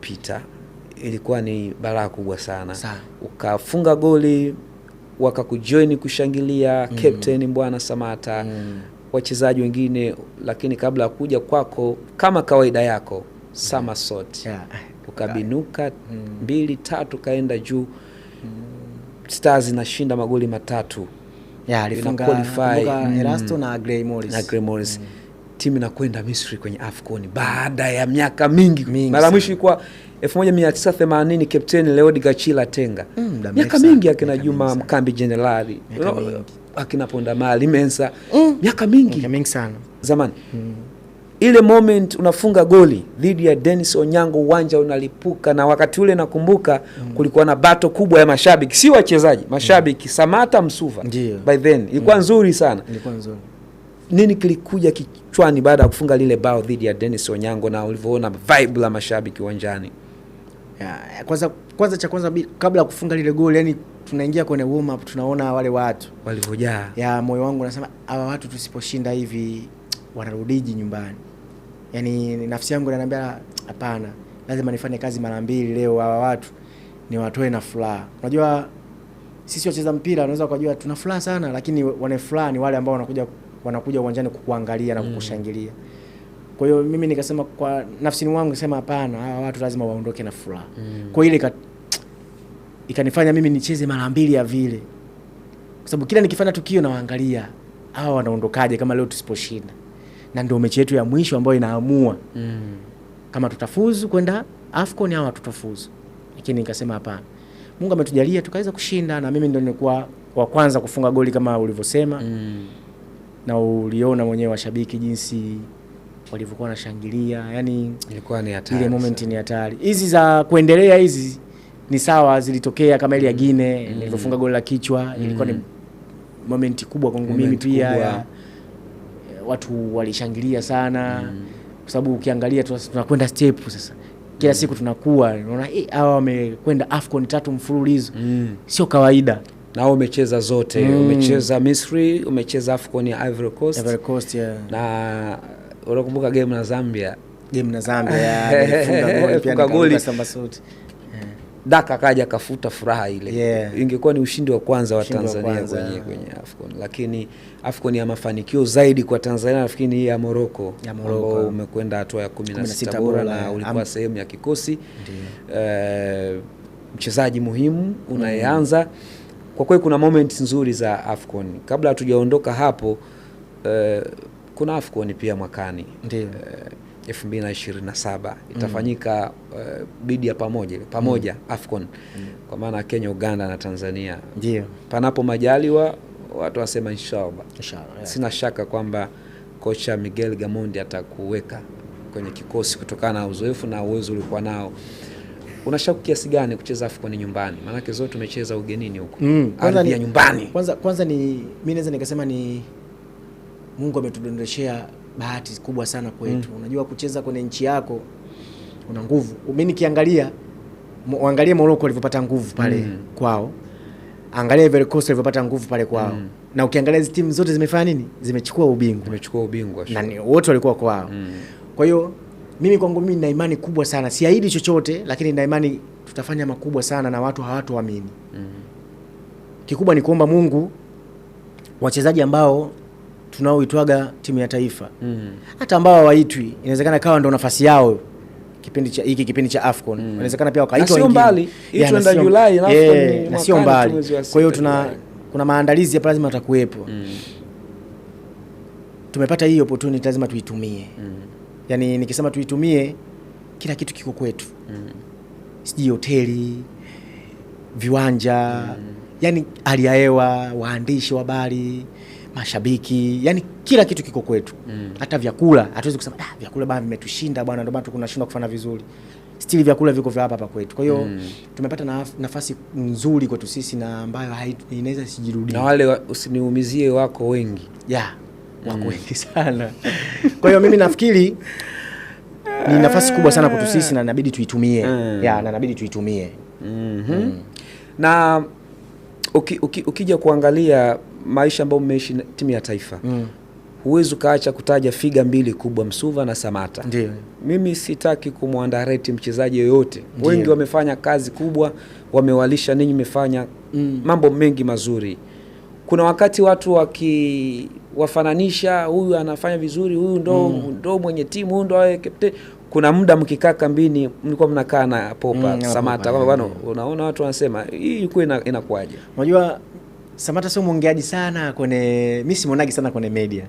iliyopita ilikuwa ni balaa kubwa sana. Ukafunga goli, wakakujoin kushangilia, captain Mbwana Samata, wachezaji wengine, lakini kabla ya kuja kwako kama kawaida yako somersault. Ukabinuka 2-3 kaenda juu. Stars inashinda magoli 3. Alifunga Erasto na Gray Morris. Timu inakwenda Misri kwenye AFCON baada ya miaka mingi. Mara mwisho ilikuwa 1980 Captain Leod Gachila Tenga. Miaka mingi akina Juma Mkambi Generali. Akina Ponda Mali Mensa. Miaka mingi sana. Zamani. Ile moment unafunga goli dhidi ya Dennis Onyango, uwanja unalipuka, na wakati ule nakumbuka kulikuwa na battle kubwa ya mashabiki, si wachezaji, mashabiki. Samata Msuva by then ilikuwa nzuri sana. Nini kilikuja kichwani baada ya kufunga lile bao dhidi ya Dennis Onyango na ulivyoona vibe la mashabiki uwanjani? Kwanza kabla ya kufunga lile goli, yani tunaingia kwenye warm up, tunaona wale watu walivyojaa. Moyo wangu unasema hawa watu tusiposhinda hivi wanarudiji nyumbani. Yani nafsi yangu inaniambia hapana, lazima nifanye kazi mara 2 leo, hawa watu ni watoe na furaha. Unajua sisi wacheza mpira unaweza kujua tuna furaha sana, lakini wana furaha ni wale ambao wanakuja uwanjani kukuangalia na kukushangilia. Kwa hiyo mimi nikasema kwa nafsini wangu nikasema hapana, hawa watu lazima waondoke na furaha. Kwa hiyo ile ikanifanya mimi nicheze mara 2 ya vile. Kwa sababu kila nikifanya tukio na waangalia hawa wanaondokaje kama leo tusiposhinda. Na ndio mechi yetu ya mwisho ambayo inaamua kama tutafuzu kwenda AFCON au tutafuzu. Lakini nikasema hapana, Mungu ametujalia tukaweza kushinda, na mimi ndio nilikuwa wa kwanza kufunga goli kama ulivyosema. Na uliona mwenyewe washabiki jinsi walivyokuwa wanashangilia, yani ilikuwa ni hatari. Ile moment ni hatari. Hizi za kuendelea hizi ni sawa, zilitokea kama ile ya Guinea nilipofunga goli la kichwa. Ilikuwa ni moment kubwa kwangu mimi pia. Watu walishangilia sana. Kwa sababu ukiangalia tunakwenda step sasa. Kila siku tunakuwa unaona hawa wamekwenda AFCON 3 mfululizo. Sio kawaida. Na umecheza zote. Umecheza Misri, umecheza AFCON ya Ivory Coast. Na unakumbuka game na Zambia nilifunga goli somersault. Daka kaja kafuta furaha ile. Ingekuwa ni ushindi wa kwanza wa Tanzania kwenye AFCON. Lakini AFCON ya mafanikio zaidi kwa Tanzania nafikiri hii ya Morocco. Ambao umekwenda hatua ya 16 bora na ulikuwa sehemu ya kikosi. Mchezaji muhimu unayeanza. Kwa kweli kuna moments nzuri za AFCON. Kabla hatujaondoka hapo, kuna AFCON pia mwakani. 2027 itafanyika bidi ya pamoja AFCON kwa maana Kenya, Uganda na Tanzania. Panapo majaliwa watu wasema inshallah. Sina shaka kwamba kocha Miguel Gamondi atakuweka kwenye kikosi kutokana na uzoefu na uwezo uliokuwa nao. Unashauku kiasi gani kucheza AFCON nyumbani? Maana yake zote tumecheza ugenini huko. Ardhi ya nyumbani. Kwanza ni mimi naweza nikasema ni Mungu ametudondeshea bahati kubwa sana kwetu. Unajua kucheza kwenye nchi yako una nguvu. Mimi nikiangalia angalia Morocco walivyopata nguvu pale kwao. Angalia Ivory Coast walivyopata nguvu pale kwao. Na ukiangalia hizo timu zote zimefanya nini? Zimechukua ubingwa. Na wote walikuwa kwao. Kwa hiyo mimi kwangu mimi nina imani kubwa sana. Siahidi chochote lakini nina imani tutafanya makubwa sana na watu hawatuamini. Kikubwa ni kuomba Mungu wachezaji ambao tunaoitwaga timu ya taifa. Hata ambao hawaitwi inawezekana kawa ndo nafasi yao kipindi cha AFCON. Inawezekana pia wakaitwa wengine. Sio mbali. Hicho ndio Julai na AFCON ni sio mbali. Kwa hiyo kuna maandalizi hapa lazima atakuwepo. Tumepata hii opportunity lazima tuitumie. Yani nikisema tuitumie, kila kitu kiko kwetu. Siji hoteli, viwanja, yani hali ya hewa, waandishi wa habari, mashabiki, yani kila kitu kiko kwetu. Hata vyakula, hatuwezi kusema vyakula bwana vimetushinda bwana ndio maana tunashindwa kufanya vizuri. Still vyakula viko vya hapa kwetu. Kwa hiyo tumepata nafasi nzuri kwetu sisi na ambayo inaweza sijirudi. Na wale usiniumizie wako wengi. Wako wengi sana. Kwa hiyo mimi nafikiri ni nafasi kubwa sana kwetu sisi na inabidi tuitumie. Na inabidi tuitumie. Na ukija kuangalia maisha ambayo mmeishi timu ya taifa. huwezi kaacha kutaja figa mbili kubwa, Msuva na Samata. Ndiyo. Mimi sitaki kumuandareti mchezaji yoyote. Wengi wamefanya kazi kubwa, wamewalisha ninyi, mmefanya mambo mengi mazuri. Kuna wakati watu wafananisha, huyu anafanya vizuri, huyu ndo mwenye timu, huyu ndo awe captain. Kuna muda mkikaa kambini mlikuwa mnakaa na Popa Samata kwamba bwana, unaona watu wanasema hii yuko inakuaje? Unajua Samata sio mwongeaji sana mimi simonagi sana kwenye media.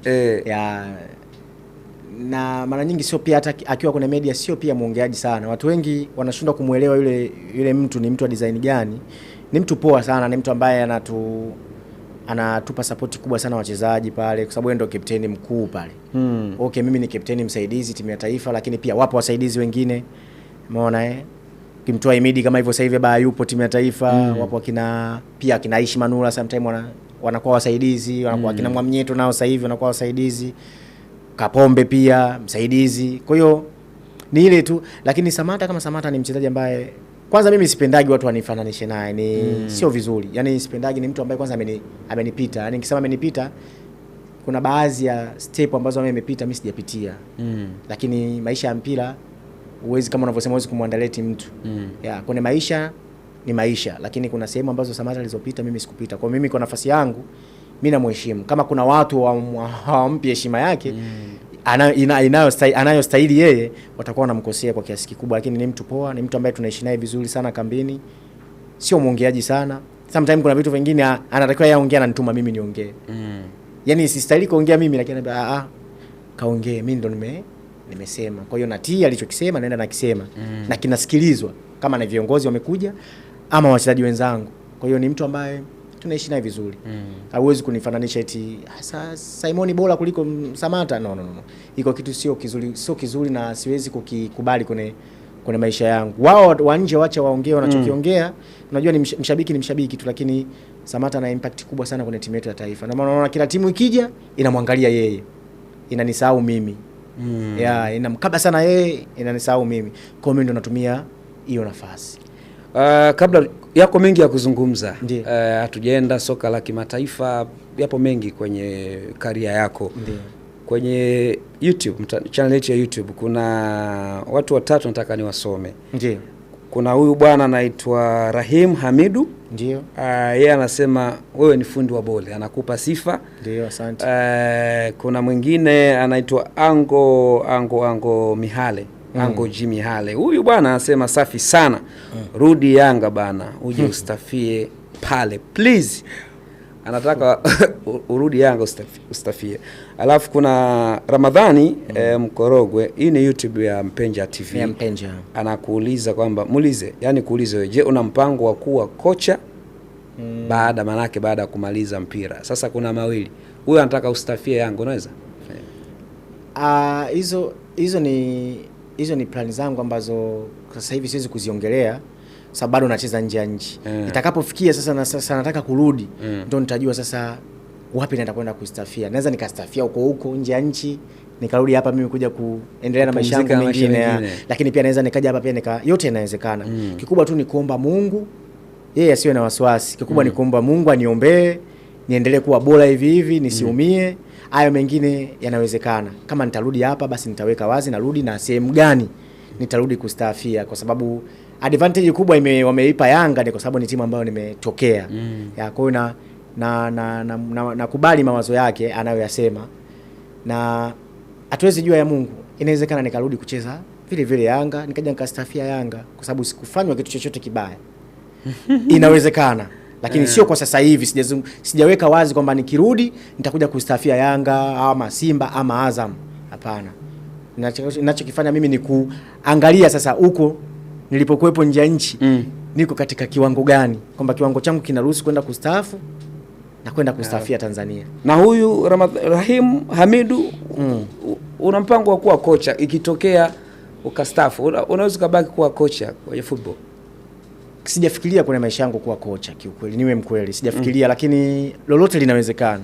Na mara nyingi sio pia, hata akiwa kwenye media sio pia mwongeaji sana. Watu wengi wanashindwa kumuelewa yule mtu ni mtu wa design gani. Ni mtu poa sana, ni mtu ambaye anatupa support kubwa sana wachezaji pale, kwa sababu yeye ndio kapteni mkuu pale. Okay, mimi ni kapteni msaidizi timu ya taifa, lakini pia wapo wasaidizi wengine. Umeona kimtoa Imidi kama hivyo, sasa hivi bado yupo timu ya taifa. Wapo akina Aishi Manula sometimes wanakuwa wasaidizi, wanakuwa akina Mwamnyeto nao sasa hivi wanakuwa wasaidizi. Kapombe pia msaidizi. Kwa hiyo ni ile tu, lakini Samata ni mchezaji ambaye kwanza mimi sipendagi watu wanifananishe naye, sio vizuri. Yaani sipendagi, ni mtu ambaye kwanza amenipita. Yaani nikisema amenipita, kuna baadhi ya step ambazo mimi nimepita mimi sijapitia. Lakini maisha ya mpira huwezi, kama unavyosema, huwezi kumwandaleti mtu. Kwenye maisha ni maisha, lakini kuna sehemu ambazo Samata alizopita mimi sikupita. Kwa mimi kwa nafasi yangu mimi namheshimu. Kama kuna watu hawampi heshima yake anayostahili yeye, watakuwa wanamkosea kwa kiasi kikubwa. Lakini ni mtu poa, ni mtu ambaye tunaishi naye vizuri sana kambini. Sio mwongeaji sana. Sometimes kuna vitu vingine anatakiwa yeye aongee, ananituma mimi niongee. Yaani sistahili kuongea mimi, lakini anambia kaongee, mimi ndo nimesema. Kwa hiyo natii alichokisema, naenda nakisema. Na kinasikilizwa kama na viongozi wamekuja ama wachezaji wenzangu. Kwa hiyo ni mtu ambaye tunaishi naye vizuri. Hauwezi kunifananisha eti Simoni bora kuliko Samata. No. Iko kitu sio kizuri na siwezi kukikubali kwenye maisha yangu. Wao wa nje waache waongee wanachokiongea. Unajua ni mshabiki tu, lakini Samata ana impact kubwa sana kwenye timu yetu ya taifa. Na maana unaona kila timu ikija inamwangalia yeye. Inanisahau mimi. Inamkaba sana yeye, inanisahau mimi. Kwa mimi ndo natumia hiyo nafasi. Kabla yako mengi ya kuzungumza, hatujaenda soka la kimataifa, yapo mengi kwenye career yako. Kwenye YouTube, channel yetu ya YouTube, kuna watu watatu nataka niwasome. Kuna huyu bwana anaitwa Rahim Hamidu. Yeye anasema wewe ni fundi wa bole, anakupa sifa. Asante. Kuna mwingine anaitwa Ango Mihale. Ango Jimmy Hale. Huyu bwana anasema safi sana. Rudi Yanga bana, uje ustafie pale please. Anataka urudi Yanga ustafie. Alafu kuna Ramadhani Mkorogwe, hii ni YouTube ya Mpenja TV. Mpenja. Anakuuliza kwamba kuulize wewe, je, una mpango wa kuwa kocha baada ya kumaliza mpira? Sasa kuna mawili. Huyu anataka ustafie Yanga, unaweza? Hizo ni plani zangu ambazo sasa hivi siwezi kuziongelea sababu bado nacheza nje ya nchi. Itakapofikia sasa nataka kurudi, ndio nitajua sasa wapi naenda kwenda kustafia. Naweza nikastafia huko nje ya nchi, nikarudi hapa mimi kuja kuendelea na maisha yangu mengine. Lakini pia naweza nikaja hapa pia yote inawezekana. Kikubwa tu ni kuomba Mungu, yeye asiwe na wasiwasi. Kikubwa ni kuomba Mungu aniombee, niendelee kuwa bora hivi nisiumie. Hayo mengine yanawezekana. Kama nitarudi hapa basi nitaweka wazi narudi na sehemu gani nitarudi kustafia, kwa sababu advantage kubwa wameipa Yanga ni kwa sababu ni timu ambayo nimetokea. Kwa hiyo nakubali mawazo yake anayoyasema, na hatuwezi jua ya Mungu. Inawezekana nikarudi kucheza vile Yanga, nikaja nikastafia Yanga kwa sababu sikufanywa kitu chochote kibaya. Inawezekana. Lakini sio kwa sasa hivi, sijaweka wazi kwamba nikirudi nitakuja kustafia Yanga ama Simba ama Azam. Hapana. Ninachokifanya mimi ni kuangalia sasa huko nilipokuepo nje ya nchi, niko katika kiwango gani, kwamba kiwango changu kinaruhusu kwenda kustaafu na kwenda kustafia Tanzania. Na huyu Rahim Hamidu, una mpango wa kuwa kocha ikitokea ukastaafu? Unaweza kubaki kuwa kocha kwenye football? Sijafikiria kwenye maisha yangu kuwa kocha, kiukweli niwe mkweli sijafikiria. Lakini lolote linawezekana.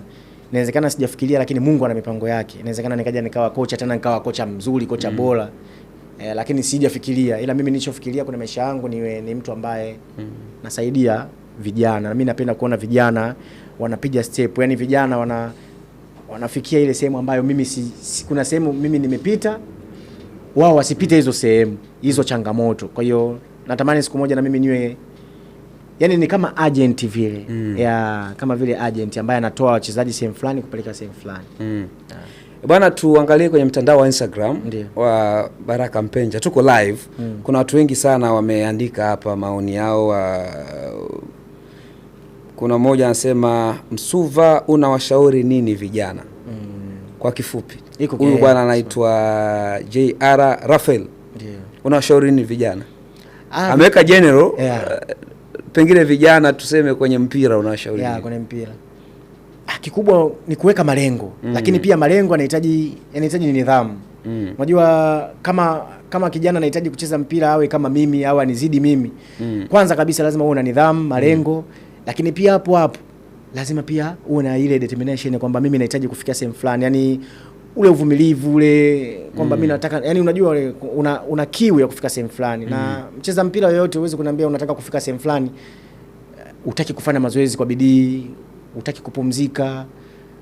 Inawezekana sijafikiria, lakini Mungu ana mipango yake. Inawezekana nikaja nikawa kocha tena, nikawa kocha mzuri, kocha bora. Lakini sijafikiria. Ila mimi nilichofikiria kwenye maisha yangu ni mtu ambaye nasaidia vijana. Mimi napenda kuona vijana wanapiga step, yani vijana wanafikia ile sehemu ambayo mimi kuna sehemu mimi nimepita, wao wasipite hizo sehemu, hizo changamoto. Kwa hiyo natamani siku moja na mimi niwe, yani ni kama agent vile, kama vile agent ambaye anatoa wachezaji sehemu fulani kupeleka sehemu fulani. Bwana, tuangalie kwenye mtandao wa Instagram wa Baraka Mpenja, tuko live. Kuna watu wengi sana wameandika hapa maoni yao. Kuna mmoja anasema, Msuva unawashauri nini vijana? Kwa kifupi. Huyu bwana anaitwa JR Rafael. Unawashauri nini vijana? Ameweka general. Pengine vijana tuseme kwenye mpira unawashauri nini? Kwenye mpira. Kikubwa ni kuweka malengo, lakini pia malengo yanahitaji nidhamu. Unajua kama kijana anahitaji kucheza mpira awe kama mimi au anizidi mimi. Kwanza kabisa lazima uwe na nidhamu, malengo, lakini pia hapo lazima pia uwe na ile determination kwamba mimi nahitaji kufikia sehemu fulani. Yani ule uvumilivu ule kwamba mimi nataka, yani unajua una kiu ya kufika sehemu fulani. Na mcheza mpira yoyote uweze kuniambia unataka kufika sehemu fulani, utaki kufanya mazoezi kwa bidii, utaki kupumzika,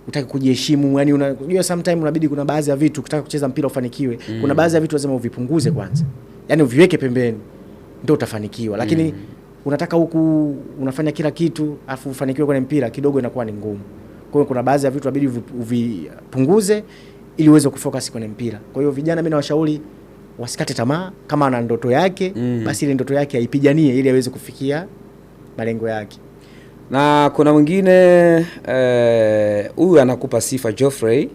utaki kujiheshimu. Yani unajua sometimes unabidi, kuna baadhi ya vitu ukitaka kucheza mpira ufanikiwe, kuna baadhi ya vitu lazima uvipunguze kwanza. Yani uviweke pembeni ndio utafanikiwa. Lakini unataka huku unafanya kila kitu afu ufanikiwe kwenye mpira, kidogo inakuwa ni ngumu. Kwa hiyo kuna baadhi ya vitu inabidi uvipunguze ili uweze kufocus kwenye mpira. Kwa hiyo vijana mimi nawashauri wasikate tamaa, kama ana ndoto yake basi ile ndoto yake aipiganie ili aweze kufikia malengo yake. Na kuna mwingine huyu anakupa sifa Geoffrey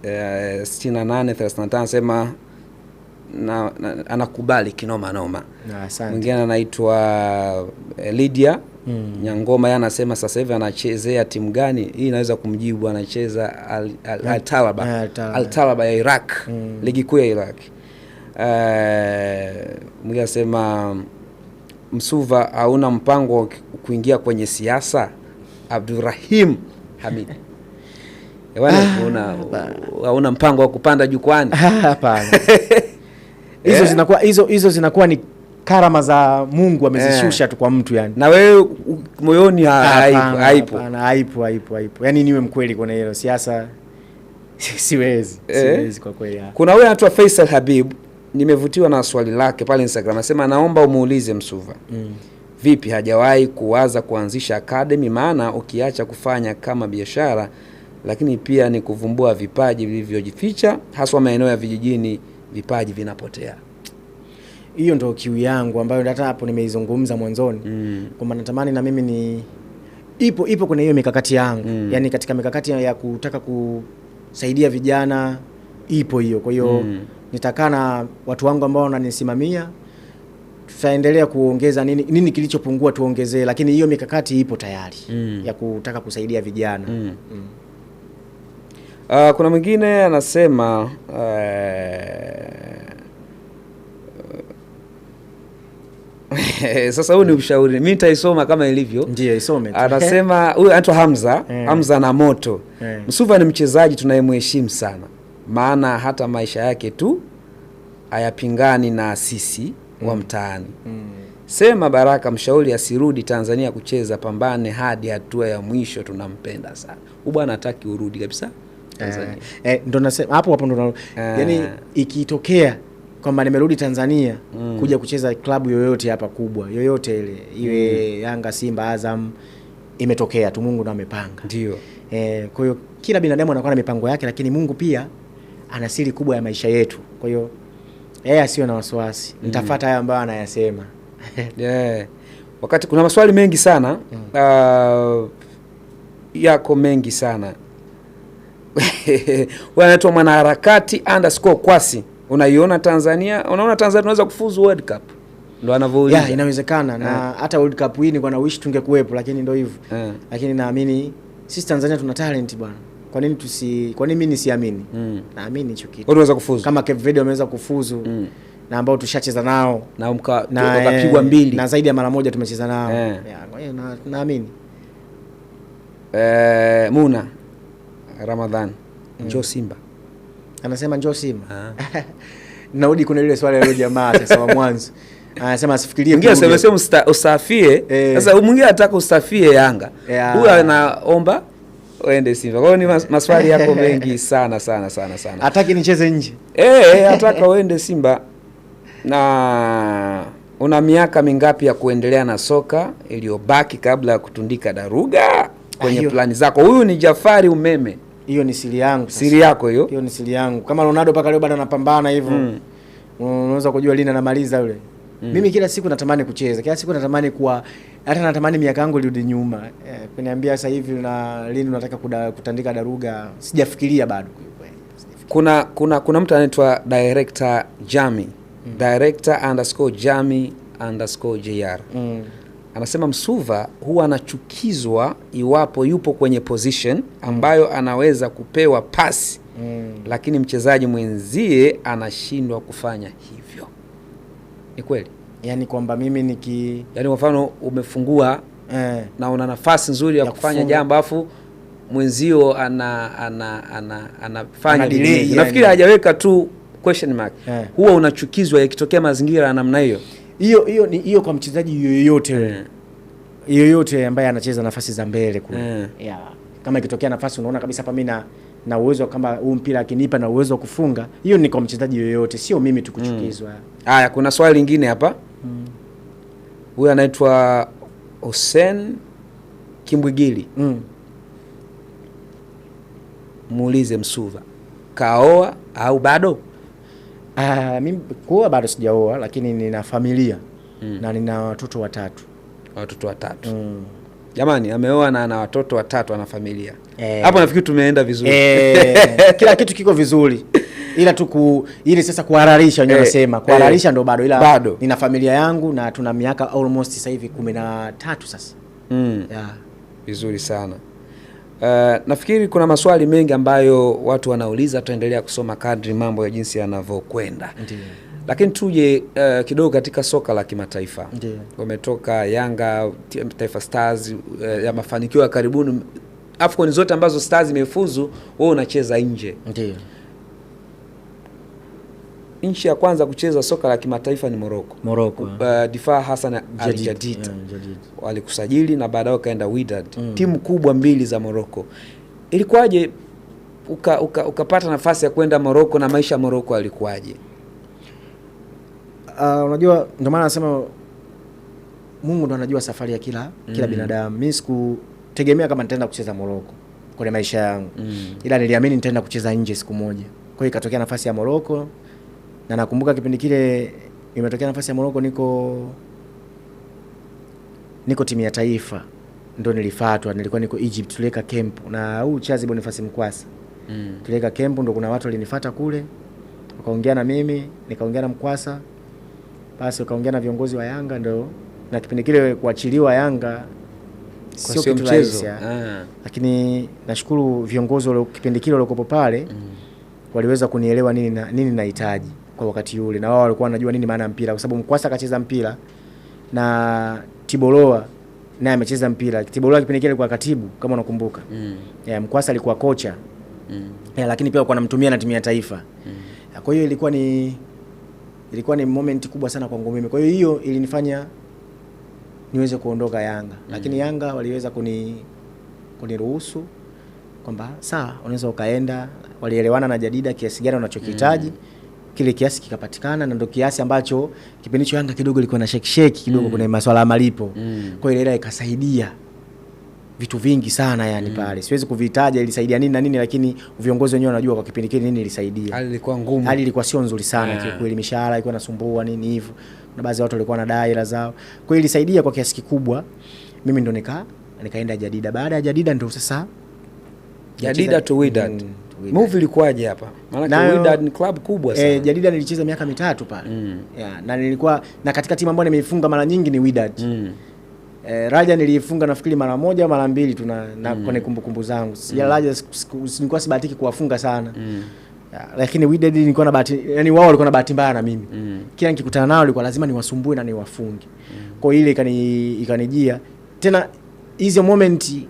6835 anasema anakubali kinoma noma. Mwingine anaitwa Lydia Nyangoma, yeye anasema sasa hivi anachezea timu gani? Hii inaweza kumjibu, anacheza Al-Talaba ya Iraq, ligi kuu ya Iraq. Mwingine anasema, Msuva hauna mpango kuingia kwenye siasa? Abdurrahim Hamid. Hauna mpango wa kupanda jukwani? Hapana. Hizo zinakuwa ni karama za Mungu amezishusha tu kwa mtu yani. Na wewe moyoni haipo? Haipo. Yani niwe mkweli kwenye hilo, siasa siwezi kwa kweli. Kuna wewe anaitwa Faisal Habib, nimevutiwa na swali lake pale Instagram. Anasema naomba umuulize Msuva. Vipi hajawahi kuwaza kuanzisha academy, maana ukiacha kufanya kama biashara lakini pia ni kuvumbua vipaji vilivyojificha, haswa maeneo ya vijijini vipaji vinapotea. Hiyo ndio kiu yangu ambayo hata hapo nimeizungumza mwanzoni. Kwamba natamani na mimi ni ipo kwenye hiyo mikakati yangu. Yani katika mikakati ya kutaka kusaidia vijana ipo hiyo. Kwa hiyo nitakaa na watu wangu ambao wananisimamia, tutaendelea kuongeza nini kilichopungua tuongezee, lakini hiyo mikakati ipo tayari ya kutaka kusaidia vijana. Kuna mwingine anasema sasa huu ni ushauri, mimi nitaisoma kama ilivyo. Ndiyo, isome. Anasema huyu anaitwa Hamza na moto. Msuva ni mchezaji tunayemheshimu sana, maana hata maisha yake tu hayapingani na sisi wa mtaani. Sema Baraka mshauri asirudi Tanzania kucheza, pambane hadi hatua ya mwisho, tunampenda sana. Huyu bwana hataki urudi kabisa Tanzania. Ndo nasema hapo ndo yani ikitokea kwamba nimerudi Tanzania kuja kucheza klabu yoyote hapa kubwa yoyote ile, iwe Yanga, Simba, Azam, imetokea tu, Mungu ndo amepanga. Ndio. Kwa hiyo kila binadamu anakuwa na mipango yake, lakini Mungu pia ana siri kubwa ya maisha yetu. Kwa hiyo yeye asiwe na wasiwasi. Nitafuata haya ambayo anayasema. Wakati kuna maswali mengi sana yako mengi sana. Wanaitwa mwanaharakati _kwasi. Unaiona Tanzania, unaona Tanzania tunaweza kufuzu World Cup? Ndio anavyouliza. Inawezekana na hata World Cup hii ni kwa na wish tungekuepo, lakini ndio hivyo. Lakini naamini sisi Tanzania tuna talent bwana. Kwa nini mimi nisiamini? Naamini hicho kitu. Unaweza kufuzu. Kama Cape Verde wameweza kufuzu na ambao tushacheza nao na tukapigwa 2 na zaidi ya mara moja tumecheza nao. Kwa hiyo naamini. Muna Ramadhan, njoo Simba. Anasema njoo Simba. Narudi kuna ile swali la jamaa sasa wa mwanzo. Anasema asifikirie mwingine sema usafie. Sasa mwingine anataka usafie Yanga. Huyu anaomba uende Simba. Kwa hiyo ni maswali yako mengi sana. Hataki nicheze nje. Hataka uende Simba. Na una miaka mingapi ya kuendelea na soka iliyobaki kabla ya kutundika daruga kwenye plani zako? Huyu ni Jafari Umeme. Hiyo ni siri yangu. Siri yako hiyo? Hiyo ni siri yangu. Kama Ronaldo paka leo bado anapambana hivyo. Unaweza kujua lini anamaliza yule. Mimi kila siku natamani kucheza. Kila siku natamani kuwa, hata natamani miaka yangu irudi nyuma. Kuniambia sasa hivi na lini unataka kutandika daruga, sijafikiria bado. Kuna mtu anaitwa Director Jami. Director_Jami_JR. Anasema Msuva huwa anachukizwa iwapo yupo kwenye position ambayo anaweza kupewa pasi lakini mchezaji mwenzie anashindwa kufanya hivyo. Ni kweli? Yaani kwamba mimi yaani kwa mfano umefungua na una nafasi nzuri ya kufanya jambo afu mwenzio anafanya delay. Nafikiri hajaweka tu question mark. Huwa unachukizwa ikitokea mazingira ya namna hiyo. Hiyo kwa mchezaji yoyote ambaye anacheza nafasi za mbele kule. Kama ikitokea nafasi unaona kabisa hapa mimi na uwezo kama huu mpira akinipa na uwezo wa kufunga, hiyo ni kwa mchezaji yoyote, sio mimi tu kuchukizwa. Haya, kuna swali lingine hapa. Huyu anaitwa Hussein Kimbwigili. Muulize Msuva, kaoa au bado? Mimi kuoa bado sijaoa, lakini nina familia na nina watoto watatu. Watoto watatu. Jamani, ameoa na ana watoto watatu, ana familia. Hapo nafikiri tumeenda vizuri. Kila kitu kiko vizuri. Ila tu ili sasa kuhararisha wenyewe nasema. Kuhararisha ndo bado, ila bado nina familia yangu na tuna miaka almost sasa hivi 13 sasa. Vizuri sana. Nafikiri kuna maswali mengi ambayo watu wanauliza, tutaendelea kusoma kadri mambo ya jinsi yanavyokwenda. Lakini tuje kidogo katika soka la kimataifa. Umetoka Yanga, Taifa Stars, ya mafanikio ya karibuni. AFCON zote ambazo Stars imefuzu, wewe unacheza nje. Nchi ya kwanza kucheza soka la kimataifa ni Morocco. Difaa Hassan Al Jadid walikusajili na baadaye kaenda Wydad. Timu kubwa mbili za Morocco. Ilikuwaje ukapata nafasi ya kwenda Morocco na maisha ya Morocco yalikuwaje? Unajua ndio maana nasema Mungu ndo anajua safari ya kila binadamu. Mimi sikutegemea kama nitaenda kucheza Morocco kwenye maisha yangu. Ila niliamini nitaenda kucheza nje siku moja. Kwa hiyo ikatokea nafasi ya Morocco, na nakumbuka kipindi kile imetokea nafasi ya Morocco, niko timu ya taifa ndio nilifuatwa. Nilikuwa niko Egypt, tuliweka camp na huu Chazi Boniface Mkwasa. Tuliweka camp, ndio kuna watu walinifuata kule, wakaongea na mimi, nikaongea na Mkwasa, basi wakaongea na viongozi wa Yanga, ndio na kipindi kile kuachiliwa Yanga sio mchezo. Lakini nashukuru viongozi wale kipindi kile walikopo pale waliweza kunielewa nini nahitaji kwa wakati ule, na wao walikuwa wanajua nini maana ya mpira, kwa sababu Mkwasa akacheza mpira na Tiboloa naye amecheza mpira. Tiboloa kipindi kile alikuwa katibu kama unakumbuka. Mkwasa alikuwa kocha. Lakini pia alikuwa anamtumia na timu ya taifa. Kwa hiyo ilikuwa ni moment kubwa sana kwangu mimi. Kwa hiyo ilinifanya niweze kuondoka Yanga. Lakini Yanga waliweza kuniruhusu kwamba sawa, unaweza ukaenda. Walielewana na Jadida kiasi gani unachokihitaji. Kile kiasi kikapatikana, na ndio kiasi ambacho kipindi hicho Yanga kidogo ilikuwa na shake kidogo kuna masuala ya malipo. Kwa hiyo ile ikasaidia vitu vingi sana yani pale. Siwezi kuvitaja ilisaidia nini na nini, lakini viongozi wenyewe wanajua kwa kipindi kile nini ilisaidia. Hali ilikuwa ngumu. Hali ilikuwa sio nzuri sana kiukweli, mishahara ilikuwa inasumbua nini hivyo. Na baadhi ya watu walikuwa wanadai hela zao. Kwa hiyo ilisaidia kwa kiasi kikubwa. Mimi ndo nikaenda Jadida. Baada ya Jadida ndo sasa Jadida to Wydad. Move ilikuwaje hapa? Maana Wydad ni club kubwa sana. Jadida nilicheza miaka 3 pale. Na nilikuwa na katika timu ambayo nimeifunga mara nyingi ni Wydad. Raja nilifunga nafikiri mara moja mara mbili tu na kwenye kumbukumbu zangu. Raja nilikuwa sibahatiki kuwafunga sana. Lakini Wydad nilikuwa na bahati, yani wao walikuwa na bahati mbaya na mimi. Kila nikikutana nao ilikuwa lazima niwasumbue na niwafunge. Kwa hiyo ile ikanijia. Tena hizo moment